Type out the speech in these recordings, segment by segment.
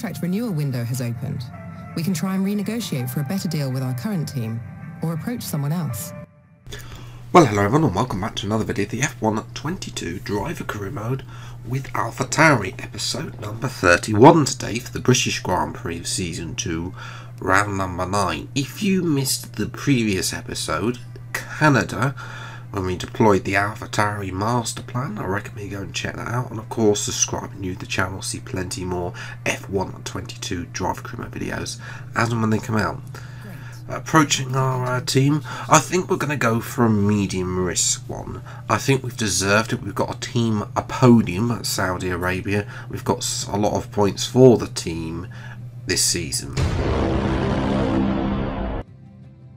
contract renewal window has opened. We can try and renegotiate for a better deal with our current team, or approach someone else. Well, hello everyone and welcome back to another video of the F1 Driver Career Mode with Alpha Tauri, episode number 31 today for the British Grand Prix of Season 2, round number 9. If you missed the previous episode, Canada, when we deployed the Alpha Tauri master plan, I recommend you go and check that out, and of course subscribe and new to the channel, see plenty more F1 Driver Career Mode videos as and when they come out. Approaching our team, I think we're going to go for a medium risk one. I think we've deserved it. We've got a podium at Saudi Arabia. We've got a lot of points for the team this season.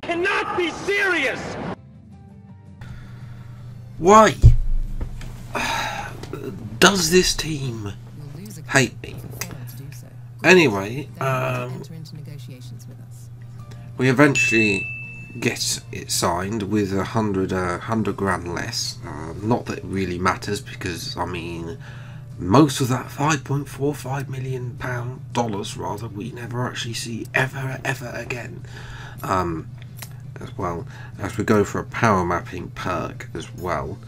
Cannot be serious. Why does this team hate me? Anyway, we eventually get it signed with 100 grand less. Not that it really matters, because I mean, most of that £5.45 million rather, we never actually see ever again. As well as we go for a power mapping perk as well.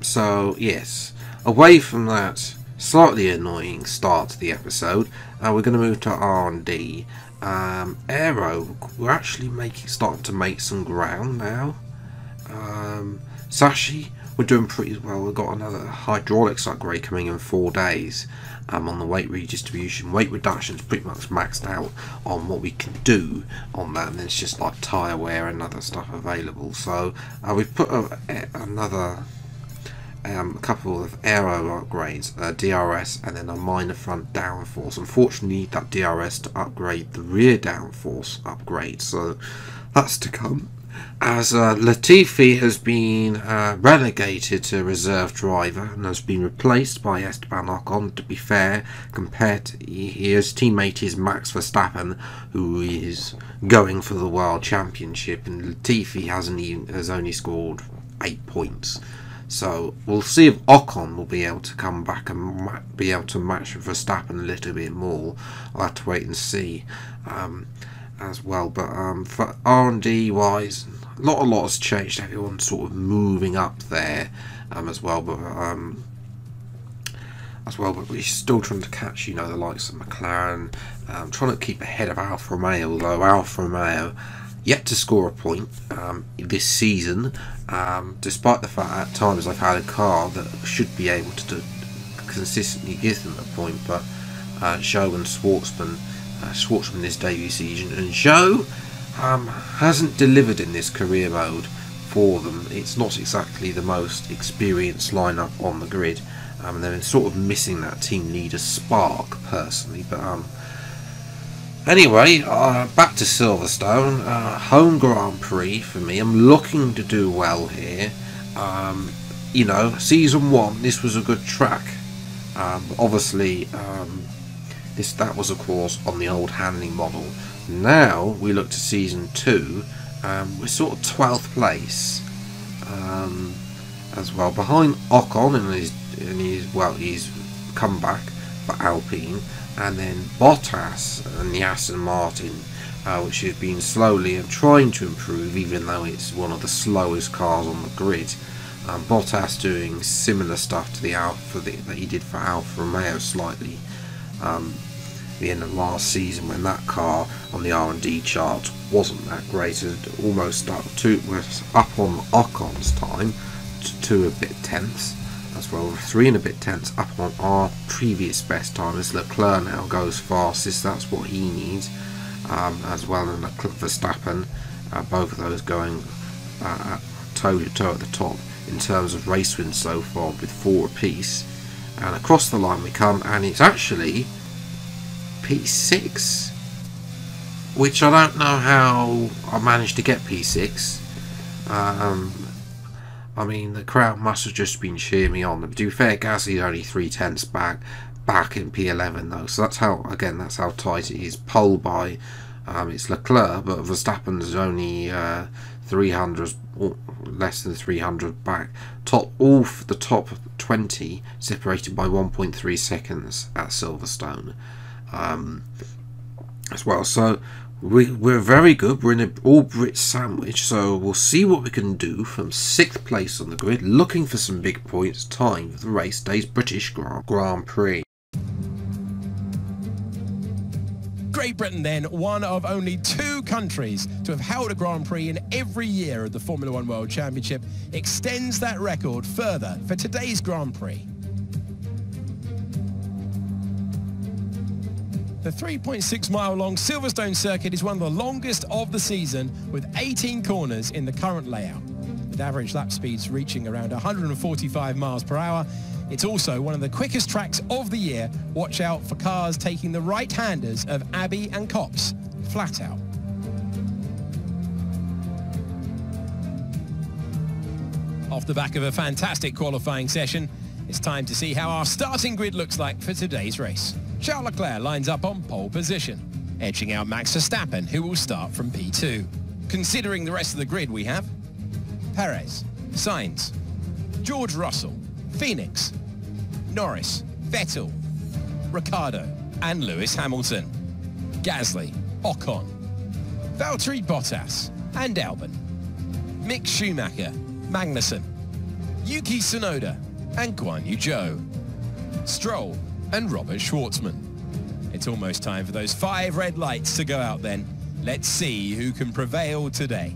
So yes, away from that slightly annoying start to the episode, we're going to move to R&D. Aero, we're actually starting to make some ground now. Sashi, we're doing pretty well. We've got another hydraulics upgrade coming in 4 days. On the weight redistribution, weight reduction is pretty much maxed out on what we can do on that, and it's just like tyre wear and other stuff available. So we've put another couple of aero upgrades, DRS, and then a minor front downforce. Unfortunately, need that DRS to upgrade the rear downforce upgrade, so that's to come. As Latifi has been relegated to reserve driver and has been replaced by Esteban Ocon. To be fair, compared to his teammate is Max Verstappen, who is going for the World Championship, and Latifi has only scored 8 points. So we'll see if Ocon will be able to come back and be able to match Verstappen a little bit more. I'll have to wait and see as well. But for R&D wise, a lot has changed. Everyone's sort of moving up there as well. But we're still trying to catch, you know, the likes of McLaren. Trying to keep ahead of Alfa Romeo, although Alfa Romeo yet to score a point this season, despite the fact at times I've had a car that should be able to consistently give them a point. But Zhou and Schwartzman this debut season, and Zhou hasn't delivered in this career mode for them. It's not exactly the most experienced lineup on the grid, and they're sort of missing that team leader spark personally. But anyway, back to Silverstone, home Grand Prix for me. I'm looking to do well here. You know, season 1, this was a good track. Obviously, that was of course on the old handling model. Now we look to season 2. We're sort of 12th place as well, behind Ocon in his comeback for Alpine. And then Bottas and the Aston Martin, which has been slowly trying to improve, even though it's one of the slowest cars on the grid. Bottas doing similar stuff to the Alfa that he did for Alfa Romeo slightly. The end of last season, when that car on the R&D chart wasn't that great, it almost was up on Ocon's time to a bit tenths. As well, 3 and a bit tenths up on our previous best time, as Leclerc now goes fastest. That's what he needs, as well, and Verstappen, both of those going toe to toe at the top in terms of race wins so far, with 4 apiece. And across the line we come, and it's actually P6, which I don't know how I managed to get P6. I mean, the crowd must have just been cheering me on. To be fair, Gasly's only 3 tenths back in P11 though, so that's how tight it is. Pole by it's Leclerc, but Verstappen's only 300, or less than 300 back. The top 20 separated by 1.3 seconds at Silverstone. as well. So we're very good. We're in an all Brit sandwich, so we'll see what we can do from 6th place on the grid, looking for some big points. Time for the race day's British Grand Prix. Great Britain then, one of only 2 countries to have held a Grand Prix in every year of the Formula One World Championship, extends that record further for today's Grand Prix. The 3.6-mile long Silverstone circuit is one of the longest of the season, with 18 corners in the current layout. With average lap speeds reaching around 145 miles per hour, it's also one of the quickest tracks of the year. Watch out for cars taking the right-handers of Abbey and Copse flat out. Off the back of a fantastic qualifying session, it's time to see how our starting grid looks like for today's race. Charles Leclerc lines up on pole position, edging out Max Verstappen, who will start from P2. Considering the rest of the grid, we have Perez, Sainz, George Russell, Phoenix, Norris, Vettel, Ricciardo and Lewis Hamilton, Gasly, Ocon, Valtteri Bottas and Albon, Mick Schumacher, Magnussen, Yuki Tsunoda and Guan Yu Zhou, Stroll and Robert Schwartzman. It's almost time for those 5 red lights to go out then. Let's see who can prevail today.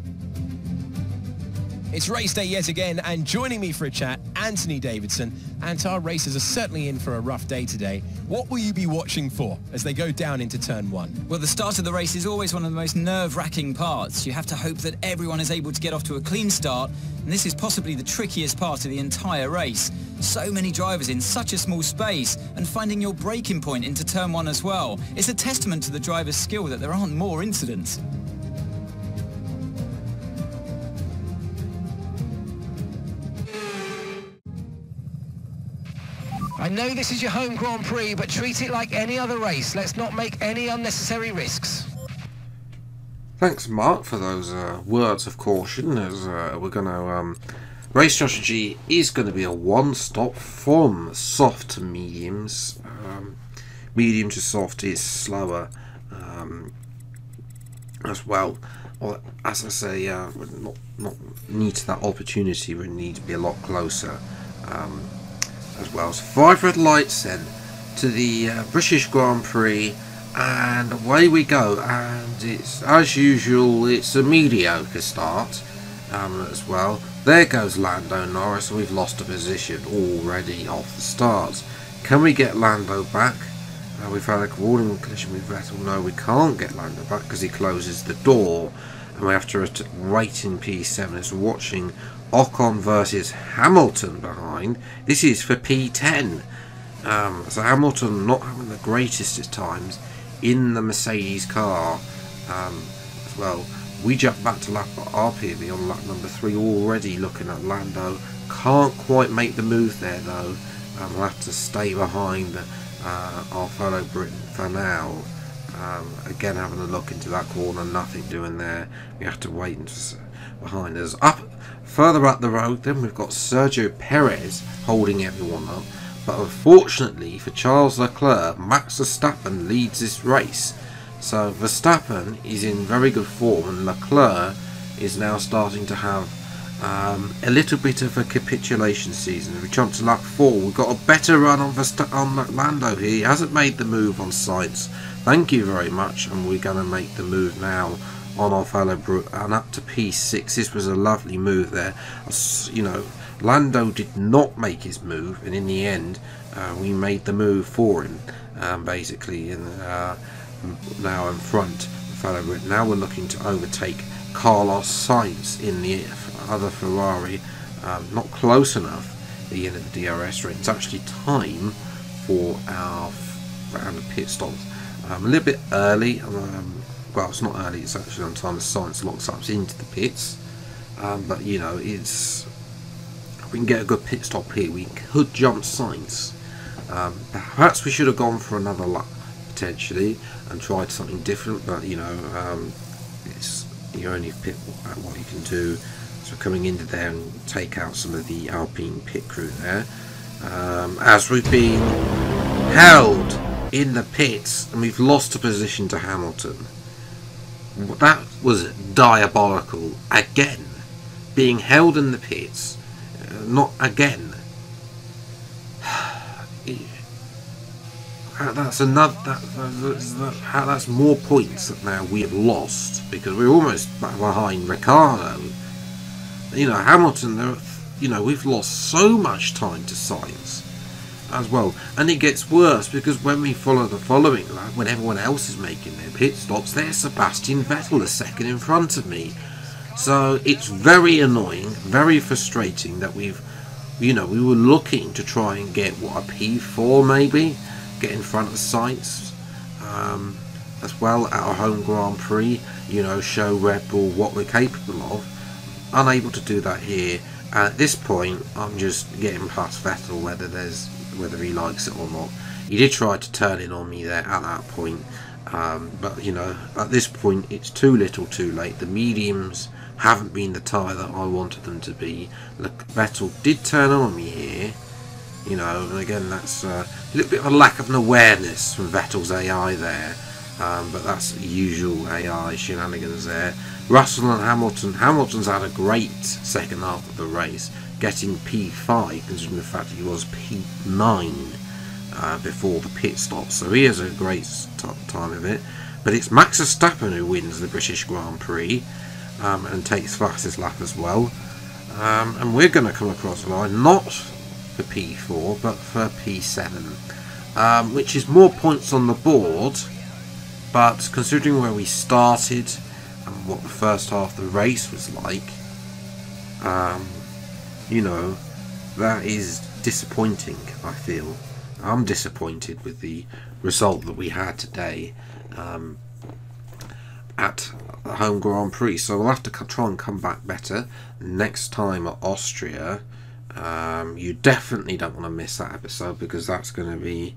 It's race day yet again, and joining me for a chat, Anthony Davidson. And our racers are certainly in for a rough day today. What will you be watching for as they go down into turn 1? Well, the start of the race is always one of the most nerve-wracking parts. You have to hope that everyone is able to get off to a clean start, and this is possibly the trickiest part of the entire race. So many drivers in such a small space, and finding your braking point into turn 1 as well. It's a testament to the driver's skill that there aren't more incidents. I know this is your home Grand Prix, but treat it like any other race. Let's not make any unnecessary risks. Thanks, Mark, for those words of caution. As we're going to race strategy is going to be a one-stop from soft to mediums. Medium to soft is slower as well. Well, as I say, we're not need to that opportunity. We need to be a lot closer. As well. So 5 red lights then to the British Grand Prix, and away we go. And it's, as usual, it's a mediocre start as well. There goes Lando Norris. We've lost a position already off the start. Can we get Lando back? We've had a coordinating collision with Vettel. No, we can't get Lando back because he closes the door, and we have to wait in P7 as we're watching Ocon versus Hamilton behind. This is for P10. So Hamilton not having the greatest at times in the Mercedes car as well. We jump back to lap RPV on lap number 3 already, looking at Lando. Can't quite make the move there though. We'll have to stay behind our fellow Briton for now. Again, having a look into that corner, nothing doing there. We have to wait behind us. Further up the road then we've got Sergio Perez holding everyone up, but unfortunately for Charles Leclerc, Max Verstappen leads this race. So Verstappen is in very good form, and Leclerc is now starting to have a little bit of a capitulation season. If we jump to lap 4, we've got a better run on Lando here. He hasn't made the move on Sainz. Thank you very much, and we're going to make the move now on our fellow Brute and up to P6. This was a lovely move there. You know, Lando did not make his move, and in the end we made the move for him basically, and now in front fellow Brute. Now we're looking to overtake Carlos Sainz in the other Ferrari. Not close enough at the end of the DRS race. It's actually time for our round of pit stops. A little bit early. Well, it's not early, it's actually on time. The Sainz locks up into the pits, but you know, it's, if we can get a good pit stop here, we could jump Sainz. Perhaps we should have gone for another lap potentially and tried something different, but you know, it's, you only pit what you can do. So coming into there and take out some of the Alpine pit crew there, as we've been held in the pits and we've lost a position to Hamilton. That was diabolical. Again, being held in the pits, not again. That's that's more points that now we have lost because we're almost behind Ricciardo. You know, Hamilton. You know, we've lost so much time to Sainz as well, and it gets worse because when we follow the following lap, when everyone else is making their pit stops, there's Sebastian Vettel a second in front of me. So it's very annoying, very frustrating that we were looking to try and get what, a P4 maybe, get in front of Sainz as well at our home Grand Prix. You know, show Red Bull what we're capable of. Unable to do that here. At this point, I'm just getting past Vettel, whether he likes it or not. He did try to turn it on me there at that point, but you know, at this point, it's too little, too late. The mediums haven't been the tyre that I wanted them to be. Look, Vettel did turn on me here, you know, and again, that's a little bit of a lack of an awareness from Vettel's AI there, but that's usual AI shenanigans there. Russell and Hamilton. Hamilton's had a great second half of the race, getting P5, considering the fact he was P9 before the pit stop. So he has a great time of it. But it's Max Verstappen who wins the British Grand Prix and takes fastest lap as well. And we're going to come across the line not for P4 but for P7, which is more points on the board. But considering where we started and what the first half of the race was like, you know, that is disappointing. I feel I'm disappointed with the result that we had today at the home Grand Prix. So we'll have to try and come back better next time at Austria. You definitely don't want to miss that episode because that's going to be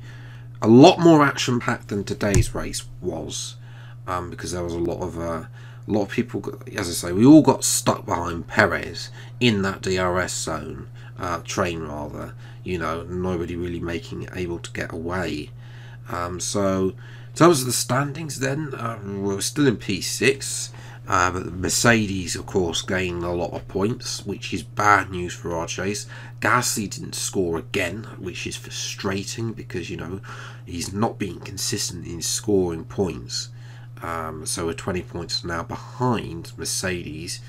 a lot more action packed than today's race was, because there was a lot of people, as I say, we all got stuck behind Perez in that DRS zone, train rather, you know, nobody really able to get away. So in terms of the standings then, we're still in P6, but Mercedes of course gained a lot of points, which is bad news for our chase. Gasly didn't score again, which is frustrating because, you know, he's not being consistent in scoring points. So we're 20 points now behind Mercedes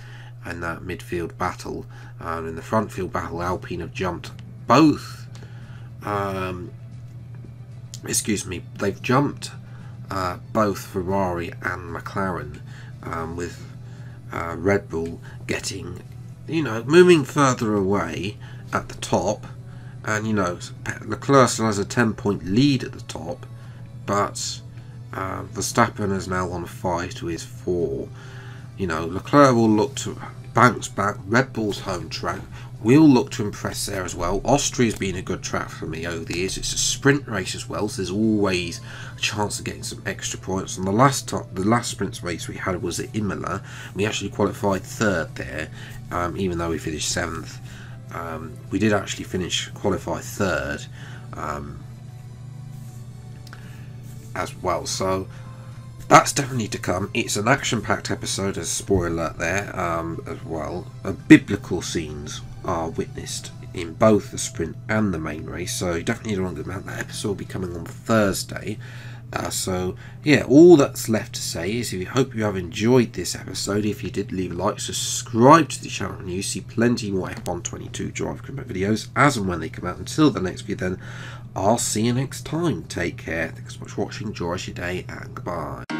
and that midfield battle. And in the front field battle, Alpine have jumped both. They've jumped both Ferrari and McLaren, with Red Bull getting, you know, moving further away at the top. And, you know, Leclerc still has a 10-point lead at the top, but Verstappen is now on 5 to his 4. You know, Leclerc will look to bounce back. Red Bull's home track will look to impress there as well. Austria's been a good track for me over the years. It's a sprint race as well, so there's always a chance of getting some extra points. And the last sprint race we had was at Imola. We actually qualified 3rd there, even though we finished 7th. We did actually qualify 3rd. As well, so that's definitely to come. It's an action-packed episode, as a spoiler alert there, as well. Biblical scenes are witnessed in both the sprint and the main race, so you definitely don't want to go about that. Episode will be coming on Thursday. So yeah, all that's left to say is I hope you have enjoyed this episode. If you did, leave a like, subscribe to the channel, and you see plenty more F122 Drive Combat videos as and when they come out. Until the next video then, I'll see you next time. Take care. Thanks so much for watching. Enjoy your day and goodbye.